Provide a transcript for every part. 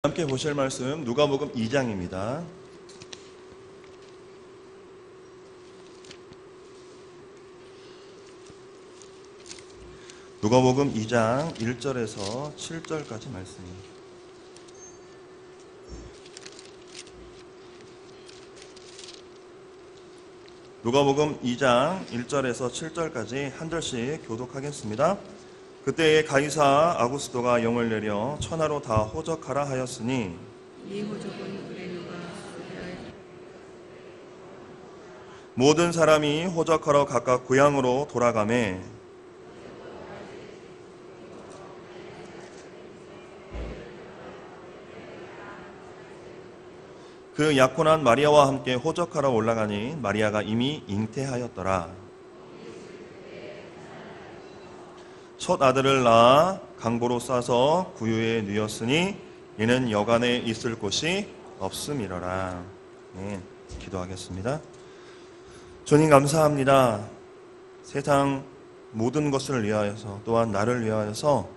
함께 보실 말씀 누가복음 2장입니다. 누가복음 2장 1절에서 7절까지 말씀입니다. 누가복음 2장 1절에서 7절까지 한 절씩 교독하겠습니다. 그때에 가이사 아구스도가 영을 내려 천하로 다 호적하라 하였으니 이 호적은 우레누가 모든 사람이 호적하러 각각 고향으로 돌아가매 그 약혼한 마리아와 함께 호적하러 올라가니 마리아가 이미 잉태하였더라. 첫 아들을 낳아 강보로 싸서 구유에 누였으니 이는 여간에 있을 곳이 없음이러라. 네, 기도하겠습니다. 주님 감사합니다. 세상 모든 것을 위하여서 또한 나를 위하여서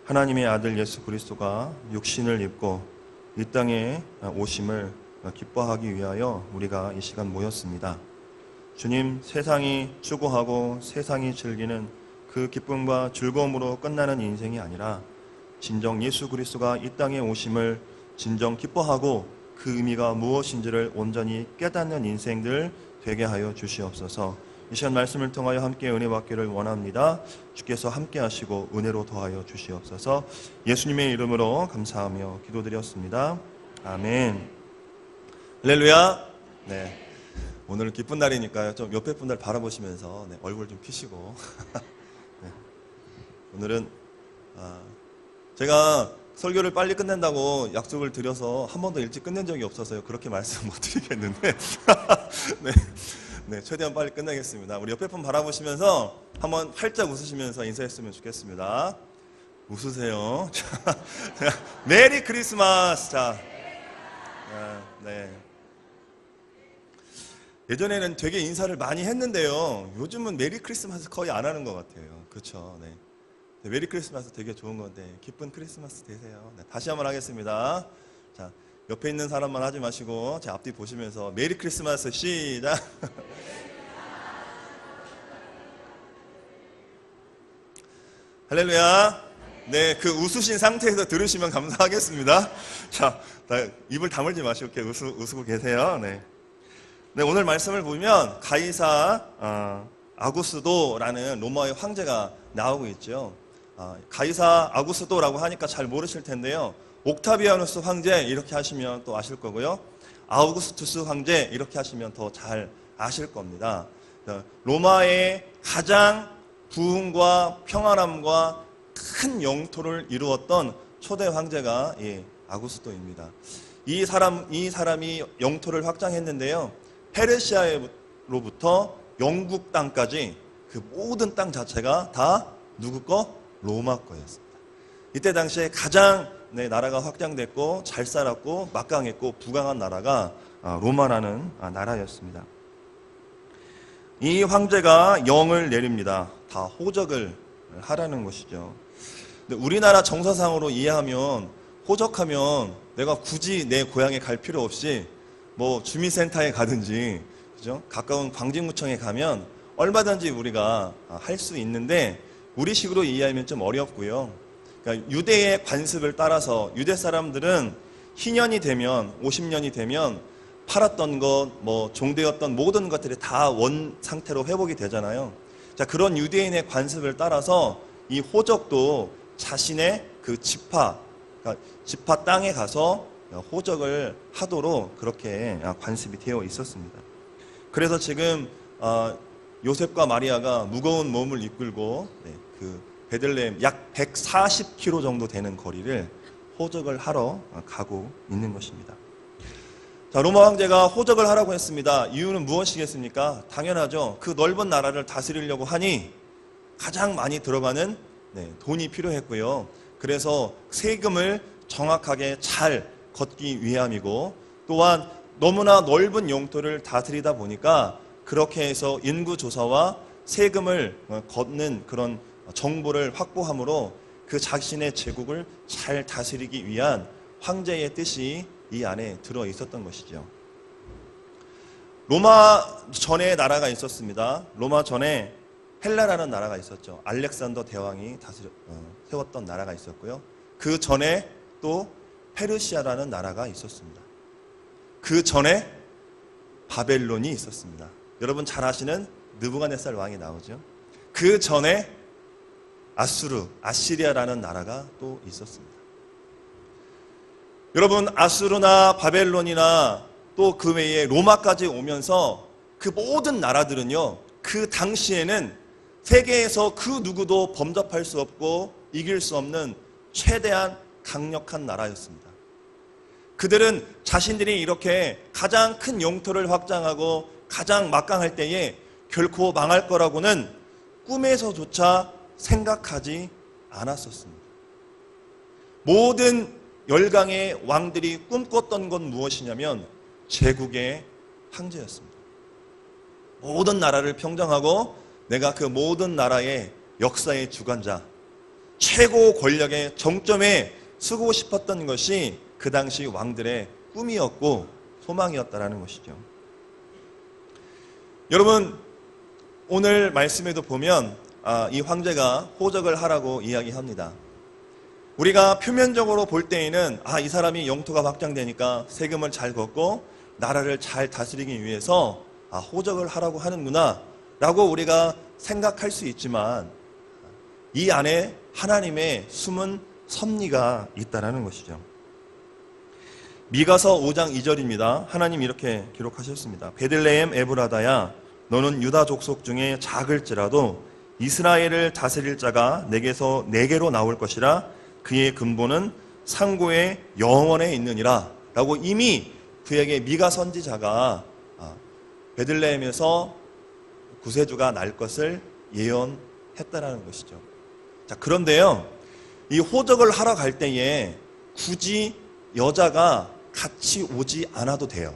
하나님의 아들 예수 그리스도가 육신을 입고 이 땅에 오심을 기뻐하기 위하여 우리가 이 시간 모였습니다. 주님, 세상이 추구하고 세상이 즐기는 그 기쁨과 즐거움으로 끝나는 인생이 아니라 진정 예수 그리스도가 이 땅에 오심을 진정 기뻐하고 그 의미가 무엇인지를 온전히 깨닫는 인생들 되게 하여 주시옵소서. 이 시간 말씀을 통하여 함께 은혜 받기를 원합니다. 주께서 함께 하시고 은혜로 더하여 주시옵소서. 예수님의 이름으로 감사하며 기도드렸습니다. 아멘. 할렐루야. 네, 오늘은 기쁜 날이니까요. 좀 옆에 분들 바라보시면서 얼굴 좀 피시고 네. 오늘은 제가 설교를 빨리 끝낸다고 약속을 드려서 한 번도 일찍 끝낸 적이 없어서요. 그렇게 말씀 못 드리겠는데 네, 최대한 빨리 끝내겠습니다. 우리 옆에 분 바라보시면서 한번 활짝 웃으시면서 인사했으면 좋겠습니다. 웃으세요. 메리 크리스마스. 자, 네. 예전에는 되게 인사를 많이 했는데요. 요즘은 메리 크리스마스 거의 안 하는 것 같아요. 그렇죠? 네. 메리 크리스마스 되게 좋은 건데 기쁜 크리스마스 되세요. 네, 다시 한번 하겠습니다. 자, 옆에 있는 사람만 하지 마시고 제 앞뒤 보시면서 메리 크리스마스 시작. 할렐루야. 네, 그 웃으신 상태에서 들으시면 감사하겠습니다. 자, 입을 다물지 마시고 이렇게 웃고 계세요. 네. 네, 오늘 말씀을 보면 가이사 아구스도라는 로마의 황제가 나오고 있죠. 가이사 아구스도라고 하니까 잘 모르실 텐데요. 옥타비아누스 황제 이렇게 하시면 또 아실 거고요. 아우구스투스 황제 이렇게 하시면 더 잘 아실 겁니다. 로마의 가장 부흥과 평안함과 큰 영토를 이루었던 초대 황제가 아구스도입니다. 이 사람이 영토를 확장했는데요. 페르시아로부터 영국 땅까지 그 모든 땅 자체가 다 누구 거? 로마 거였습니다. 이때 당시에 가장 나라가 확장됐고 잘 살았고 막강했고 부강한 나라가 로마라는 나라였습니다. 이 황제가 영을 내립니다. 다 호적을 하라는 것이죠. 근데 우리나라 정서상으로 이해하면 호적하면 내가 굳이 내 고향에 갈 필요 없이 뭐 주민센터에 가든지 그죠? 가까운 광진구청에 가면 얼마든지 우리가 할 수 있는데 우리식으로 이해하면 좀 어렵고요. 그러니까 유대의 관습을 따라서 유대 사람들은 희년이 되면 50년이 되면 팔았던 것, 뭐 종되었던 모든 것들이 다 원 상태로 회복이 되잖아요. 자, 그런 유대인의 관습을 따라서 이 호적도 자신의 그 지파, 그러니까 지파 땅에 가서 호적을 하도록 그렇게 관습이 되어 있었습니다. 그래서 지금 요셉과 마리아가 무거운 몸을 이끌고 그 베들레헴 약 140km 정도 되는 거리를 호적을 하러 가고 있는 것입니다. 자, 로마 황제가 호적을 하라고 했습니다. 이유는 무엇이겠습니까? 당연하죠. 그 넓은 나라를 다스리려고 하니 가장 많이 들어가는 돈이 필요했고요. 그래서 세금을 정확하게 잘 걷기 위함이고 또한 너무나 넓은 영토를 다스리다 보니까 그렇게 해서 인구조사와 세금을 걷는 그런 정보를 확보함으로 그 자신의 제국을 잘 다스리기 위한 황제의 뜻이 이 안에 들어 있었던 것이죠. 로마 전에 나라가 있었습니다. 로마 전에 헬라라는 나라가 있었죠. 알렉산더 대왕이 세웠던 나라가 있었고요. 그 전에 또 페르시아라는 나라가 있었습니다. 그 전에 바벨론이 있었습니다. 여러분 잘 아시는 느부갓네살 왕이 나오죠. 그 전에 아시리아라는 나라가 또 있었습니다. 여러분 아수르나 바벨론이나 또 그 외에 로마까지 오면서 그 모든 나라들은요, 그 당시에는 세계에서 그 누구도 범접할 수 없고 이길 수 없는 최대한 강력한 나라였습니다. 그들은 자신들이 이렇게 가장 큰 영토를 확장하고 가장 막강할 때에 결코 망할 거라고는 꿈에서조차 생각하지 않았었습니다. 모든 열강의 왕들이 꿈꿨던 건 무엇이냐면 제국의 황제였습니다. 모든 나라를 평정하고 내가 그 모든 나라의 역사의 주관자, 최고 권력의 정점에 서고 싶었던 것이 그 당시 왕들의 꿈이었고 소망이었다라는 것이죠. 여러분 오늘 말씀에도 보면 이 황제가 호적을 하라고 이야기합니다. 우리가 표면적으로 볼 때에는 이 사람이 영토가 확장되니까 세금을 잘 걷고 나라를 잘 다스리기 위해서 호적을 하라고 하는구나 라고 우리가 생각할 수 있지만 이 안에 하나님의 숨은 섭리가 있다는 것이죠. 미가서 5장 2절입니다. 하나님 이렇게 기록하셨습니다. 베들레헴 에브라다야 너는 유다 족속 중에 작을지라도 이스라엘을 다스릴 자가 내게로 나올 것이라 그의 근본은 상고의 영원에 있느니라 라고 이미 그에게 미가 선지자가 베들레헴에서 구세주가 날 것을 예언했다라는 것이죠. 자, 그런데요, 이 호적을 하러 갈 때에 굳이 여자가 같이 오지 않아도 돼요.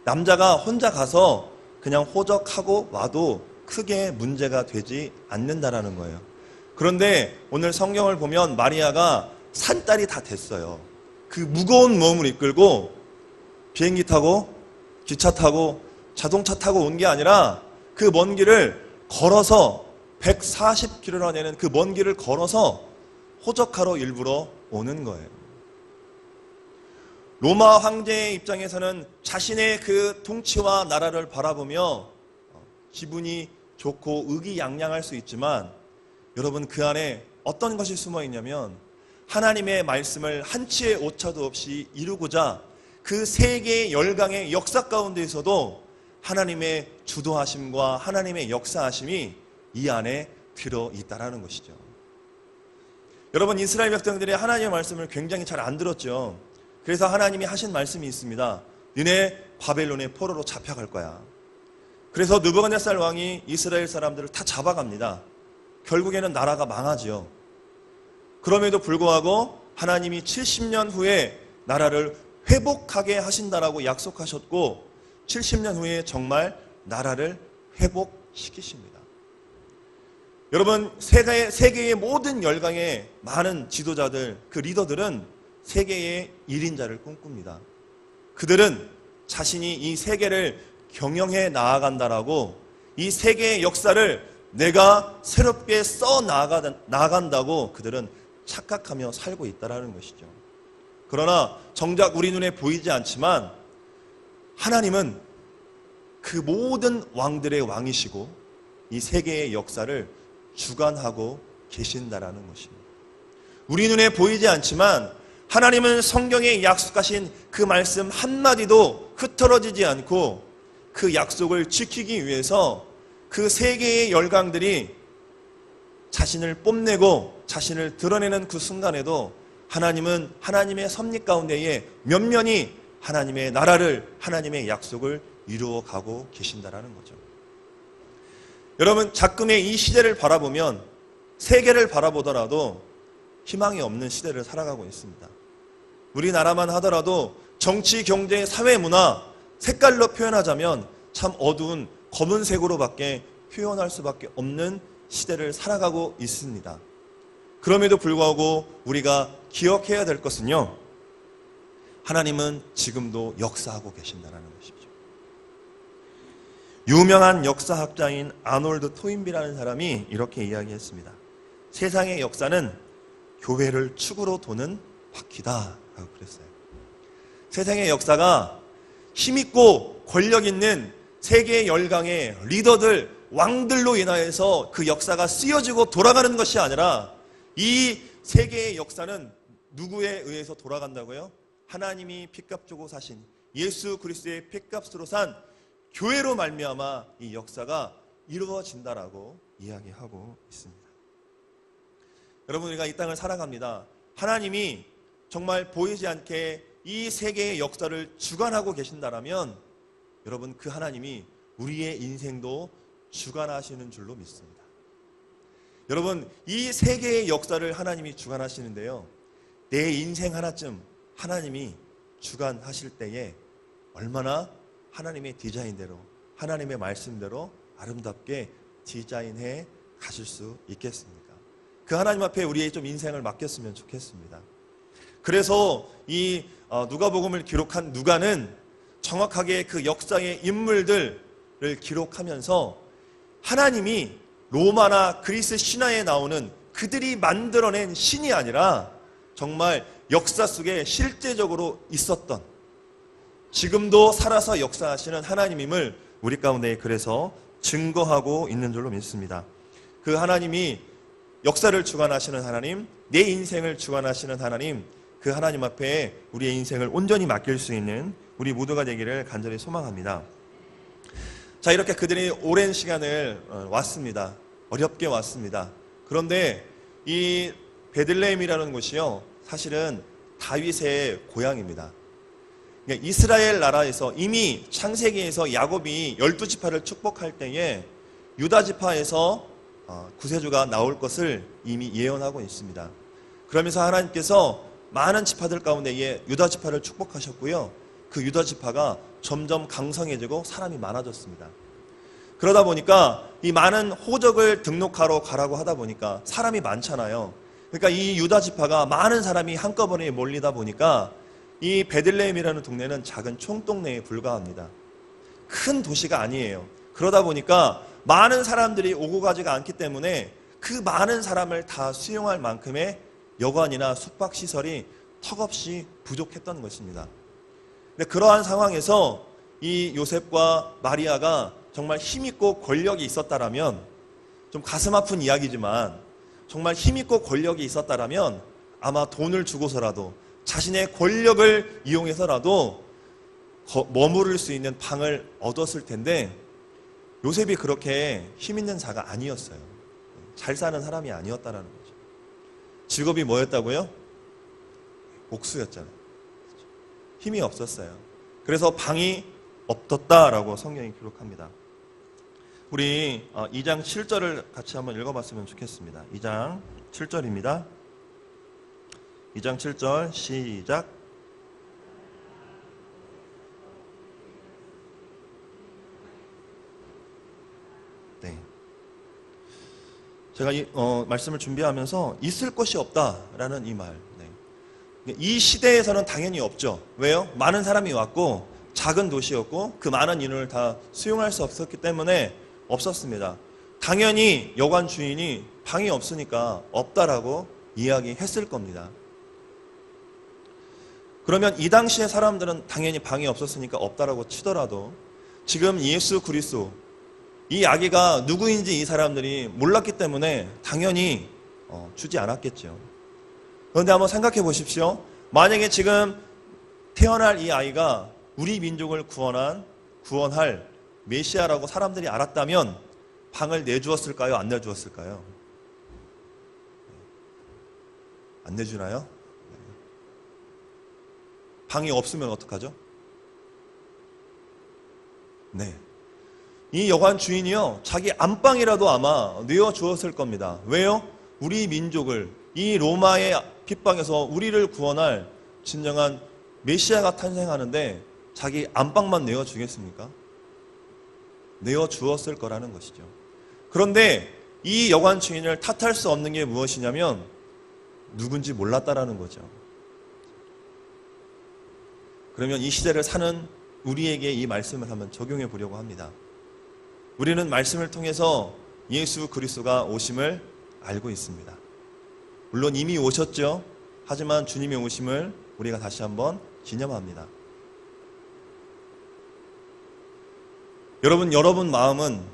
남자가 혼자 가서 그냥 호적하고 와도 크게 문제가 되지 않는다라는 거예요. 그런데 오늘 성경을 보면 마리아가 산딸이 다 됐어요. 그 무거운 몸을 이끌고 비행기 타고 기차 타고 자동차 타고 온 게 아니라 그 먼 길을 걸어서 140km나 되는 그 먼 길을 걸어서 호적하러 일부러 오는 거예요. 로마 황제의 입장에서는 자신의 그 통치와 나라를 바라보며 기분이 좋고 의기양양할 수 있지만 여러분 그 안에 어떤 것이 숨어 있냐면 하나님의 말씀을 한치의 오차도 없이 이루고자 그 세계의 열강의 역사 가운데에서도 하나님의 주도하심과 하나님의 역사하심이 이 안에 들어있다라는 것이죠. 여러분 이스라엘 백성들이 하나님의 말씀을 굉장히 잘 안 들었죠. 그래서 하나님이 하신 말씀이 있습니다. 너네 바벨론의 포로로 잡혀갈 거야. 그래서 느부갓네살 왕이 이스라엘 사람들을 다 잡아갑니다. 결국에는 나라가 망하지요. 그럼에도 불구하고 하나님이 70년 후에 나라를 회복하게 하신다라고 약속하셨고 70년 후에 정말 나라를 회복시키십니다. 여러분 세계의 모든 열강의 많은 지도자들, 그 리더들은 세계의 1인자를 꿈꿉니다. 그들은 자신이 이 세계를 경영해 나아간다라고 이 세계의 역사를 내가 새롭게 써 나아간다고 그들은 착각하며 살고 있다는 것이죠. 그러나 정작 우리 눈에 보이지 않지만 하나님은 그 모든 왕들의 왕이시고 이 세계의 역사를 주관하고 계신다라는 것입니다. 우리 눈에 보이지 않지만 하나님은 성경에 약속하신 그 말씀 한마디도 흐트러지지 않고 그 약속을 지키기 위해서 그 세계의 열강들이 자신을 뽐내고 자신을 드러내는 그 순간에도 하나님은 하나님의 섭리 가운데에 면면히 하나님의 나라를, 하나님의 약속을 이루어가고 계신다라는 거죠. 여러분 자금의 이 시대를 바라보면 세계를 바라보더라도 희망이 없는 시대를 살아가고 있습니다. 우리나라만 하더라도 정치, 경제, 사회, 문화 색깔로 표현하자면 참 어두운 검은색으로밖에 표현할 수밖에 없는 시대를 살아가고 있습니다. 그럼에도 불구하고 우리가 기억해야 될 것은요, 하나님은 지금도 역사하고 계신다는 것이죠. 유명한 역사학자인 아놀드 토인비라는 사람이 이렇게 이야기했습니다. 세상의 역사는 교회를 축으로 도는 바퀴다 라고 그랬어요. 세상의 역사가 힘있고 권력 있는 세계 열강의 리더들, 왕들로 인하여서 그 역사가 쓰여지고 돌아가는 것이 아니라 이 세계의 역사는 누구에 의해서 돌아간다고요? 하나님이 핏값 주고 사신 예수 그리스도의 핏값으로 산 교회로 말미암아 이 역사가 이루어진다라고 이야기하고 있습니다. 여러분, 우리가 이 땅을 살아갑니다. 하나님이 정말 보이지 않게 이 세계의 역사를 주관하고 계신다라면 여러분, 그 하나님이 우리의 인생도 주관하시는 줄로 믿습니다. 여러분, 이 세계의 역사를 하나님이 주관하시는데요, 내 인생 하나쯤 하나님이 주관하실 때에 얼마나 하나님의 디자인대로, 하나님의 말씀대로 아름답게 디자인해 가실 수 있겠습니까? 그 하나님 앞에 우리의 좀 인생을 맡겼으면 좋겠습니다. 그래서 이 누가복음을 기록한 누가는 정확하게 그 역사의 인물들을 기록하면서 하나님이 로마나 그리스 신화에 나오는 그들이 만들어낸 신이 아니라 정말 역사 속에 실제적으로 있었던, 지금도 살아서 역사하시는 하나님임을 우리 가운데 그래서 증거하고 있는 줄로 믿습니다. 그 하나님이 역사를 주관하시는 하나님, 내 인생을 주관하시는 하나님, 그 하나님 앞에 우리의 인생을 온전히 맡길 수 있는 우리 모두가 되기를 간절히 소망합니다. 자, 이렇게 그들이 오랜 시간을 왔습니다. 어렵게 왔습니다. 그런데 이 베들레헴이라는 곳이요, 사실은 다윗의 고향입니다. 그러니까 이스라엘 나라에서 이미 창세기에서 야곱이 12지파를 축복할 때에 유다 지파에서 구세주가 나올 것을 이미 예언하고 있습니다. 그러면서 하나님께서 많은 지파들 가운데에 유다 지파를 축복하셨고요, 그 유다 지파가 점점 강성해지고 사람이 많아졌습니다. 그러다 보니까 이 많은 호적을 등록하러 가라고 하다 보니까 사람이 많잖아요. 그러니까 이 유다 지파가 많은 사람이 한꺼번에 몰리다 보니까 이 베들레헴이라는 동네는 작은 총동네에 불과합니다. 큰 도시가 아니에요. 그러다 보니까 많은 사람들이 오고 가지가 않기 때문에 그 많은 사람을 다 수용할 만큼의 여관이나 숙박시설이 턱없이 부족했던 것입니다. 근데 그러한 상황에서 이 요셉과 마리아가 정말 힘있고 권력이 있었다라면, 좀 가슴 아픈 이야기지만 정말 힘있고 권력이 있었다라면 아마 돈을 주고서라도 자신의 권력을 이용해서라도 머무를 수 있는 방을 얻었을 텐데, 요셉이 그렇게 힘있는 자가 아니었어요. 잘 사는 사람이 아니었다는 거죠. 직업이 뭐였다고요? 목수였잖아요. 힘이 없었어요. 그래서 방이 없었다라고 성경이 기록합니다. 우리 2장 7절을 같이 한번 읽어봤으면 좋겠습니다. 2장 7절입니다. 2장 7절 시작. 네. 제가 이 말씀을 준비하면서 있을 것이 없다라는 이 말. 네. 이 시대에서는 당연히 없죠. 왜요? 많은 사람이 왔고 작은 도시였고 그 많은 인원을 다 수용할 수 없었기 때문에 없었습니다. 당연히 여관 주인이 방이 없으니까 없다라고 이야기했을 겁니다. 그러면 이 당시의 사람들은 당연히 방이 없었으니까 없다라고 치더라도 지금 예수 그리스도 이 아기가 누구인지 이 사람들이 몰랐기 때문에 당연히 주지 않았겠죠. 그런데 한번 생각해 보십시오. 만약에 지금 태어날 이 아이가 우리 민족을 구원할 메시아라고 사람들이 알았다면 방을 내주었을까요? 안 내주었을까요? 안 내주나요? 방이 없으면 어떡하죠? 네. 이 여관 주인이요, 자기 안방이라도 아마 내어주었을 겁니다. 왜요? 우리 민족을, 이 로마의 핍박에서 우리를 구원할 진정한 메시아가 탄생하는데 자기 안방만 내어주겠습니까? 내어주었을 거라는 것이죠. 그런데 이 여관 주인을 탓할 수 없는 게 무엇이냐면 누군지 몰랐다라는 거죠. 그러면 이 시대를 사는 우리에게 이 말씀을 한번 적용해 보려고 합니다. 우리는 말씀을 통해서 예수 그리스도가 오심을 알고 있습니다. 물론 이미 오셨죠. 하지만 주님의 오심을 우리가 다시 한번 기념합니다. 여러분 마음은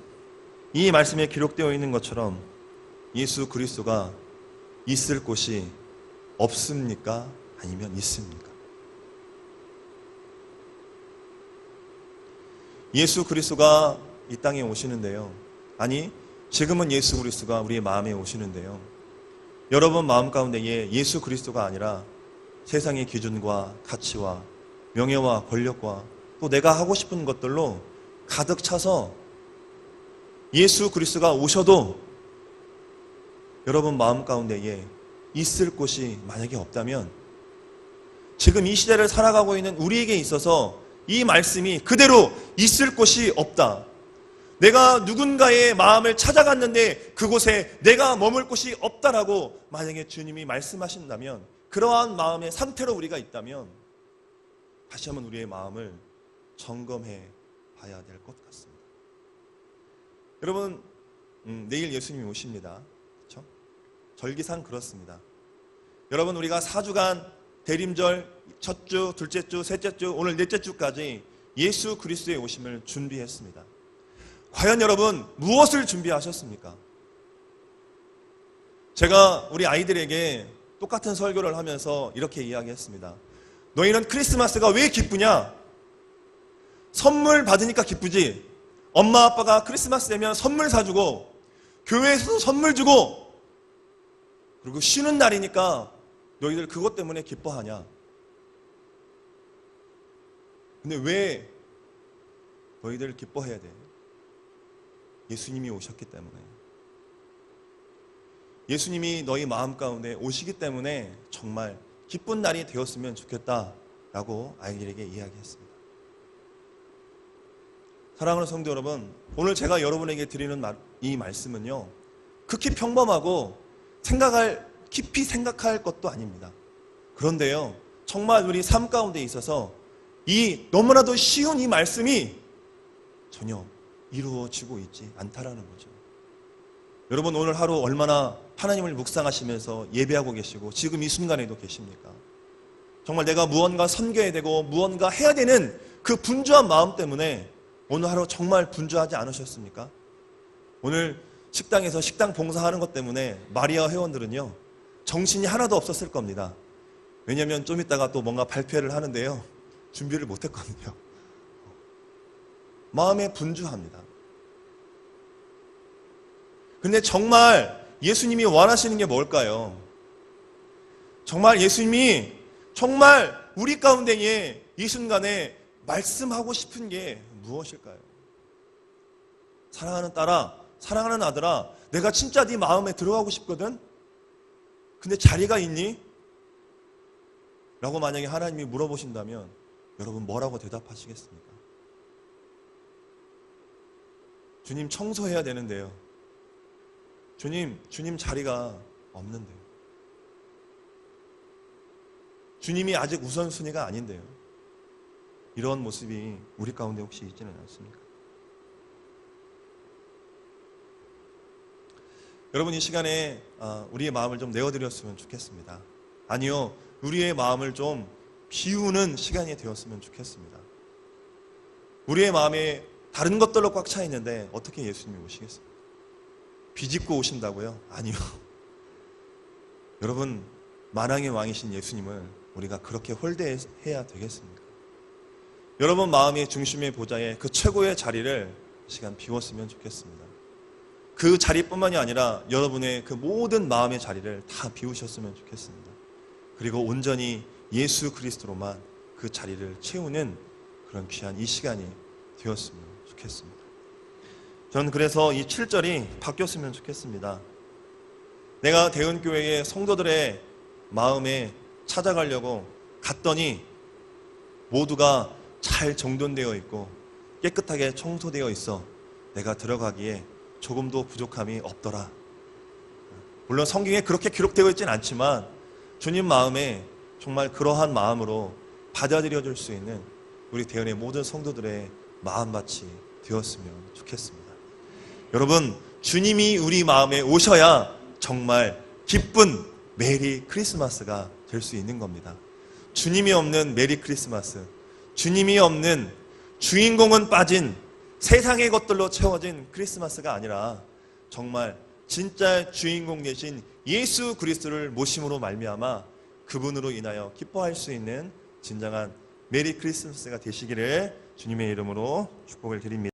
이 말씀에 기록되어 있는 것처럼 예수 그리스도가 있을 곳이 없습니까? 아니면 있습니까? 예수 그리스도가 이 땅에 오시는데요. 아니, 지금은 예수 그리스도가 우리의 마음에 오시는데요. 여러분 마음 가운데에 예수 그리스도가 아니라 세상의 기준과 가치와 명예와 권력과 또 내가 하고 싶은 것들로 가득 차서 예수 그리스도가 오셔도 여러분 마음 가운데에 있을 곳이 만약에 없다면 지금 이 시대를 살아가고 있는 우리에게 있어서 이 말씀이 그대로 있을 곳이 없다. 내가 누군가의 마음을 찾아갔는데 그곳에 내가 머물 곳이 없다라고 만약에 주님이 말씀하신다면, 그러한 마음의 상태로 우리가 있다면 다시 한번 우리의 마음을 점검해 봐야 될 것 같습니다. 여러분, 내일 예수님이 오십니다. 그렇죠? 절기상 그렇습니다. 여러분, 우리가 4주간 대림절 첫 주, 둘째 주, 셋째 주, 오늘 넷째 주까지 예수 그리스도의 오심을 준비했습니다. 과연 여러분 무엇을 준비하셨습니까? 제가 우리 아이들에게 똑같은 설교를 하면서 이렇게 이야기했습니다. 너희는 크리스마스가 왜 기쁘냐? 선물 받으니까 기쁘지. 엄마 아빠가 크리스마스 되면 선물 사주고 교회에서도 선물 주고 그리고 쉬는 날이니까 너희들 그것 때문에 기뻐하냐? 근데 왜 너희들 기뻐해야 돼? 예수님이 오셨기 때문에. 예수님이 너희 마음 가운데 오시기 때문에 정말 기쁜 날이 되었으면 좋겠다라고 아이들에게 이야기했습니다. 사랑하는 성도 여러분, 오늘 제가 여러분에게 드리는 이 말씀은요, 극히 평범하고 깊이 생각할 것도 아닙니다. 그런데요, 정말 우리 삶 가운데 있어서 이 너무나도 쉬운 이 말씀이 전혀 이루어지고 있지 않다라는 거죠. 여러분, 오늘 하루 얼마나 하나님을 묵상하시면서 예배하고 계시고 지금 이 순간에도 계십니까? 정말 내가 무언가 섬겨야 되고 무언가 해야 되는 그 분주한 마음 때문에 오늘 하루 정말 분주하지 않으셨습니까? 오늘 식당에서 식당 봉사하는 것 때문에 마리아 회원들은요, 정신이 하나도 없었을 겁니다. 왜냐하면 좀 이따가 또 뭔가 발표를 하는데요, 준비를 못했거든요. 마음에 분주합니다. 근데 정말 예수님이 원하시는 게 뭘까요? 정말 예수님이 정말 우리 가운데에 이 순간에 말씀하고 싶은 게 무엇일까요? 사랑하는 딸아, 사랑하는 아들아, 내가 진짜 네 마음에 들어가고 싶거든? 근데 자리가 있니? 라고 만약에 하나님이 물어보신다면 여러분 뭐라고 대답하시겠습니까? 주님 청소해야 되는데요. 주님 자리가 없는데요. 주님이 아직 우선순위가 아닌데요. 이런 모습이 우리 가운데 혹시 있지는 않습니까? 여러분, 이 시간에 우리의 마음을 좀 내어드렸으면 좋겠습니다. 아니요, 우리의 마음을 좀 비우는 시간이 되었으면 좋겠습니다. 우리의 마음에 다른 것들로 꽉 차 있는데 어떻게 예수님이 오시겠습니까? 비집고 오신다고요? 아니요. 여러분, 만왕의 왕이신 예수님을 우리가 그렇게 홀대해야 되겠습니까? 여러분 마음의 중심의 보좌에 그 최고의 자리를 이 시간 비웠으면 좋겠습니다. 그 자리뿐만이 아니라 여러분의 그 모든 마음의 자리를 다 비우셨으면 좋겠습니다. 그리고 온전히 예수 그리스도로만 그 자리를 채우는 그런 귀한 이 시간이 되었으면 좋겠습니다. 저는 그래서 이 7절이 바뀌었으면 좋겠습니다. 내가 대은교회의 성도들의 마음에 찾아가려고 갔더니 모두가 잘 정돈되어 있고 깨끗하게 청소되어 있어 내가 들어가기에 조금도 부족함이 없더라. 물론 성경에 그렇게 기록되어 있지는 않지만 주님 마음에 정말 그러한 마음으로 받아들여 줄 수 있는 우리 대은의 모든 성도들의 마음밭이 되었으면 좋겠습니다. 여러분, 주님이 우리 마음에 오셔야 정말 기쁜 메리 크리스마스가 될 수 있는 겁니다. 주님이 없는 메리 크리스마스, 주님이 없는 주인공은 빠진 세상의 것들로 채워진 크리스마스가 아니라 정말 진짜 주인공 되신 예수 그리스도를 모심으로 말미암아 그분으로 인하여 기뻐할 수 있는 진정한 메리 크리스마스가 되시기를 주님의 이름으로 축복을 드립니다.